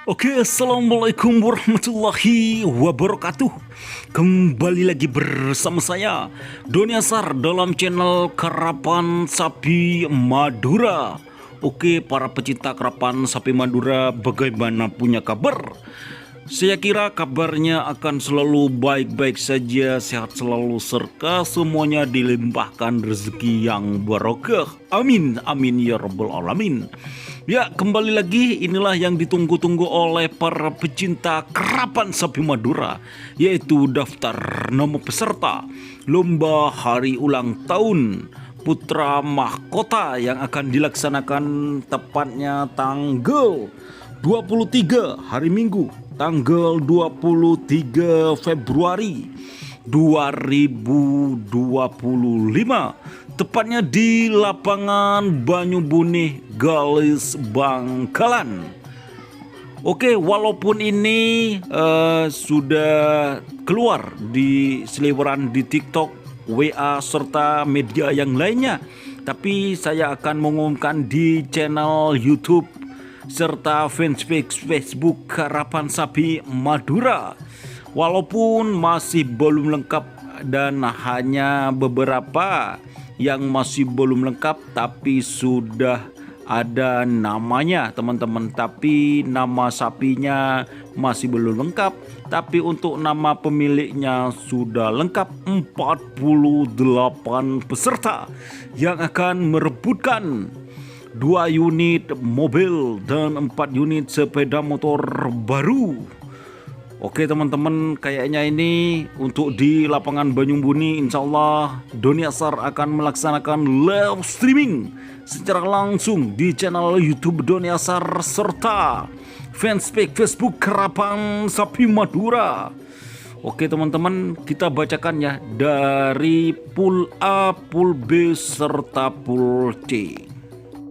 Oke, assalamualaikum warahmatullahi wabarakatuh. Kembali lagi bersama saya Doni Asar dalam channel Karapan Sapi Madura. Oke, para pecinta karapan sapi Madura, bagaimana punya kabar? Saya kira kabarnya akan selalu baik-baik saja, sehat selalu, serta semuanya dilimpahkan rezeki yang barokah. Amin, amin ya rabbal alamin. Ya, kembali lagi, inilah yang ditunggu-tunggu oleh para pecinta karapan sapi Madura, yaitu daftar nama peserta lomba hari ulang tahun Putra Mahkota yang akan dilaksanakan tepatnya tanggal 23 hari Minggu, tanggal 23 Februari 2025, tepatnya di lapangan Banyubunih Galis Bangkalan. Oke, walaupun ini sudah keluar di seliweran di TikTok, WA serta media yang lainnya, tapi saya akan mengumumkan di channel YouTube serta fanspage Facebook Karapan Sapi Madura. Walaupun masih belum lengkap dan hanya beberapa yang masih belum lengkap, tapi sudah ada namanya teman-teman. Tapi nama sapinya masih belum lengkap, tapi untuk nama pemiliknya sudah lengkap. 48 peserta yang akan merebutkan 2 unit mobil dan 4 unit sepeda motor baru. Oke teman-teman, kayaknya ini untuk di lapangan Banyumbuni, insya Allah Doni Asar akan melaksanakan live streaming secara langsung di channel YouTube Doni Asar serta fanspage Facebook Karapan Sapi Madura. Oke teman-teman, kita bacakan ya dari pool A, pool B serta pool C.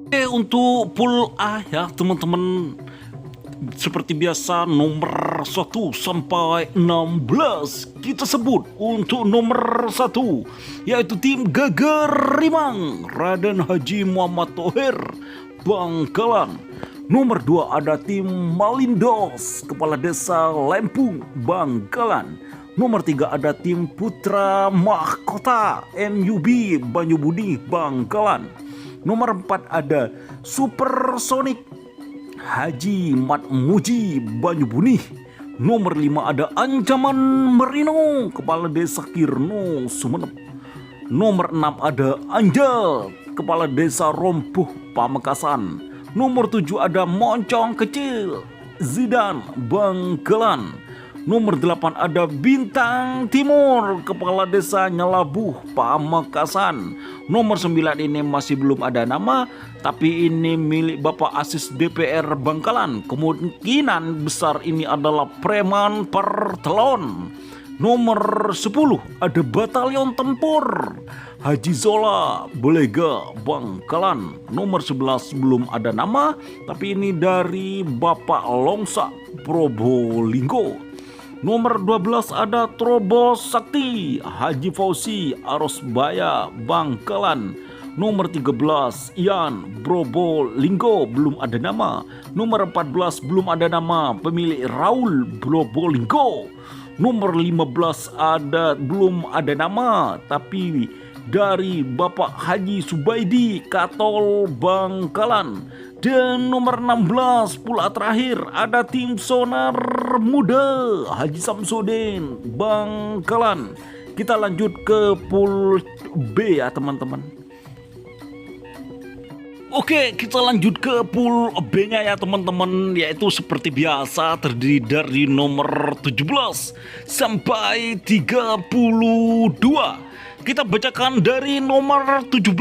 Oke, untuk pool A ya teman-teman, seperti biasa nomor 1 sampai 16 kita sebut. Untuk nomor 1 yaitu tim Geger Rimang Raden Haji Muhammad Thohir Bangkalan. Nomor 2 ada tim Malindos Kepala Desa Lempung Bangkalan. Nomor 3 ada tim Putra Mahkota MUB Banyubudi Bangkalan. Nomor 4 ada Supersonic Haji Mat Muji Banyubunih. Nomor 5 ada Ancaman Merino Kepala Desa Kirno Sumeneb. Nomor 6 ada Anjal Kepala Desa Rompuh Pamekasan. Nomor 7 ada Moncong Kecil Zidan Bangkalan. Nomor 8 ada Bintang Timur Kepala Desa Nyelabuh Pamekasan. Nomor 9 ini masih belum ada nama, tapi ini milik Bapak Asis DPR Bangkalan. Kemungkinan besar ini adalah preman pertelon. Nomor 10 ada Batalion Tempur Haji Zola Belega Bangkalan. Nomor 11 belum ada nama, tapi ini dari Bapak Longsa Probolinggo. Nomor 12 ada Trobos Sakti Haji Fauzi Arosbaya Bangkalan. Nomor 13 Ian Probolinggo, belum ada nama. Nomor 14 belum ada nama, pemilik Raul Probolinggo. Nomor 15 ada belum ada nama, tapi dari Bapak Haji Subaidi Katol Bangkalan. Dan nomor 16 pula terakhir ada tim Sonar Muda Haji Samsudin Bangkalan. Kita lanjut ke pool B ya teman-teman. Oke, kita lanjut ke pool B-nya ya teman-teman, yaitu seperti biasa terdiri dari nomor 17 sampai 32. Kita bacakan dari nomor 17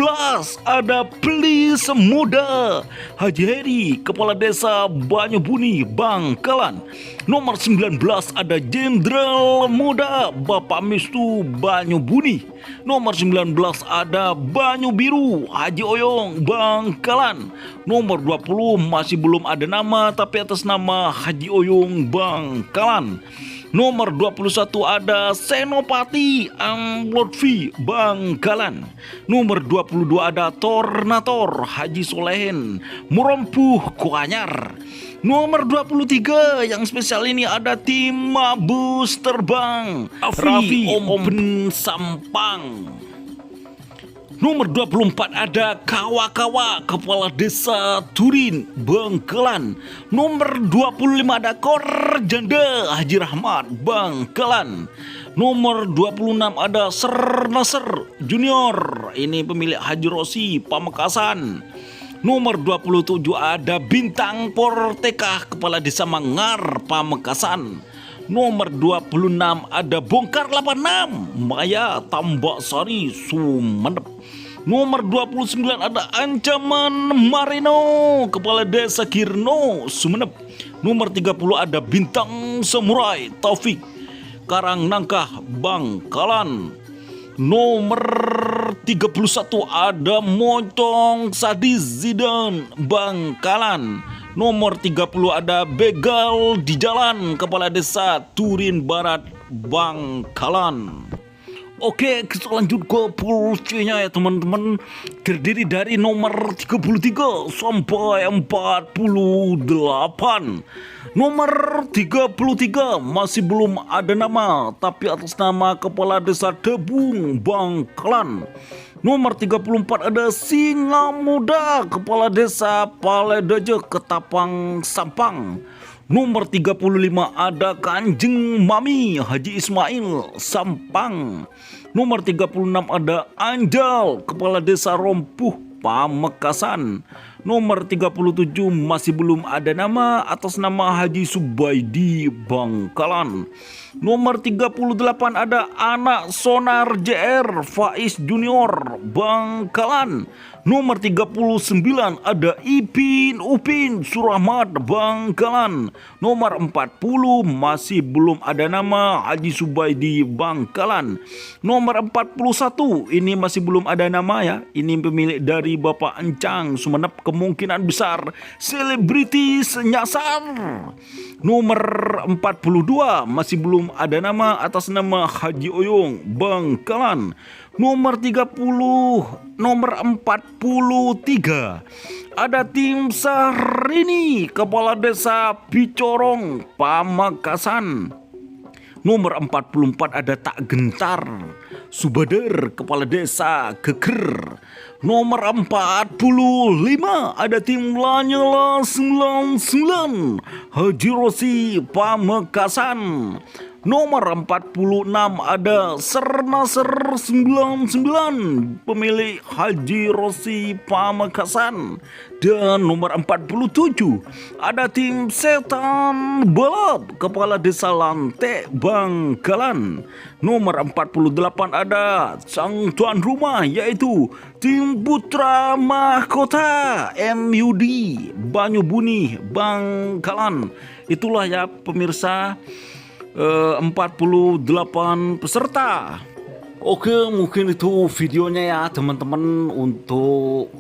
ada Please Muda Haji Heri Kepala Desa Banyubuni Bangkalan. Nomor 19 ada Jenderal Muda Bapak Mistu Banyubuni. Nomor 19 ada Banyu Biru Haji Oyong Bangkalan. Nomor 20 masih belum ada nama, tapi atas nama Haji Oyong Bangkalan. Nomor 21 ada Senopati Amlotfi Bangkalan. Nomor 22 ada Tornator Haji Solehin Murompuh Kuanyar. Nomor 23 yang spesial ini ada tim Mabus Terbang Raffi Omben Sampang. Nomor 24 ada Kawa-Kawa Kepala Desa Turin Bangkalan. Nomor 25 ada Korjanda Haji Rahmat Bangkalan. Nomor 26 ada Ser Nasr Junior, ini pemilik Haji Rosi Pamekasan. Nomor 27 ada Bintang Portekah Kepala Desa Mangar Pamekasan. Nomor 26 ada Bongkar 86 Maya Tambak Sari Sumeneb. Nomor 29 ada Ancaman Marino Kepala Desa Kirno Sumeneb. Nomor 30 ada Bintang Samurai Taufik Karang Nangkah Bangkalan. Nomor 31 ada Mocong Sadis Zidan Bangkalan. Nomor 30 ada Begal di Jalan Kepala Desa Turin Barat Bangkalan. Oke, kita lanjut ke pool C-nya ya teman-teman. Terdiri dari nomor 33 sampai 48. Nomor 33 masih belum ada nama, tapi atas nama Kepala Desa Debung Bangkalan. Nomor 34 ada Singa Muda Kepala Desa Paledaje Ketapang Sampang. Nomor 35 ada Kanjeng Mami Haji Ismail Sampang. Nomor 36 ada Anjal Kepala Desa Rompuh Pamekasan. Nomor 37 masih belum ada nama atas nama Haji Subaidi Bangkalan. Nomor 38 ada Anak Sonar JR Faiz Junior Bangkalan. Nomor 39 ada Ipin Upin Surahmat Bangkalan. Nomor 40 masih belum ada nama Haji Subaidi Bangkalan. Nomor 41 ini masih belum ada nama ya. Ini pemilik dari Bapak Encang Sumeneb, kemungkinan besar selebriti senyasar. Nomor 42 masih belum ada nama atas nama Haji Oyong Bangkalan. Nomor 43 ada tim Sahrini Kepala Desa Picorong Pamekasan. Nomor 44 ada Tak Gentar Subadar Kepala Desa Geger. Nomor 45 ada tim Lanyala 99 Haji Rosi Pamekasan. Nomor 46 ada Sernasr 99 pemilik Haji Rosi Pamekasan. Dan nomor 47 ada tim Setan Balap Kepala Desa Lante Bangkalan. Nomor 48 ada sang tuan rumah yaitu tim Putra Mahkota MUD Banyubuni Bangkalan. Itulah ya pemirsa, 48 peserta. Oke, mungkin itu videonya ya teman-teman untuk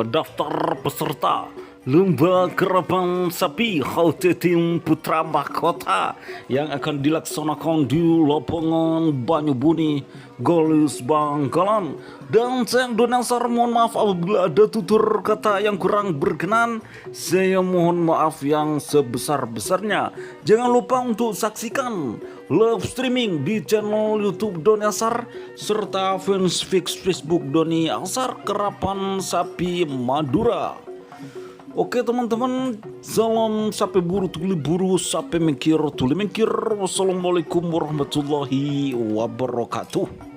daftar peserta Lomba Keraban Sapi Halte Tim Putra Mahkota yang akan dilaksanakan di lapangan Banyubuni, Galis Bangkalan. Dan saya Donasar mohon maaf apabila ada tutur kata yang kurang berkenan. Saya mohon maaf yang sebesar-besarnya. Jangan lupa untuk saksikan live streaming di channel YouTube Doni Asar serta fans fix Facebook Doni Asar Kerapan Sapi Madura. Oke teman-teman, salam sapi buru tuli buru, sapi mikir tuli mikir. Wassalamualaikum warahmatullahi wabarakatuh.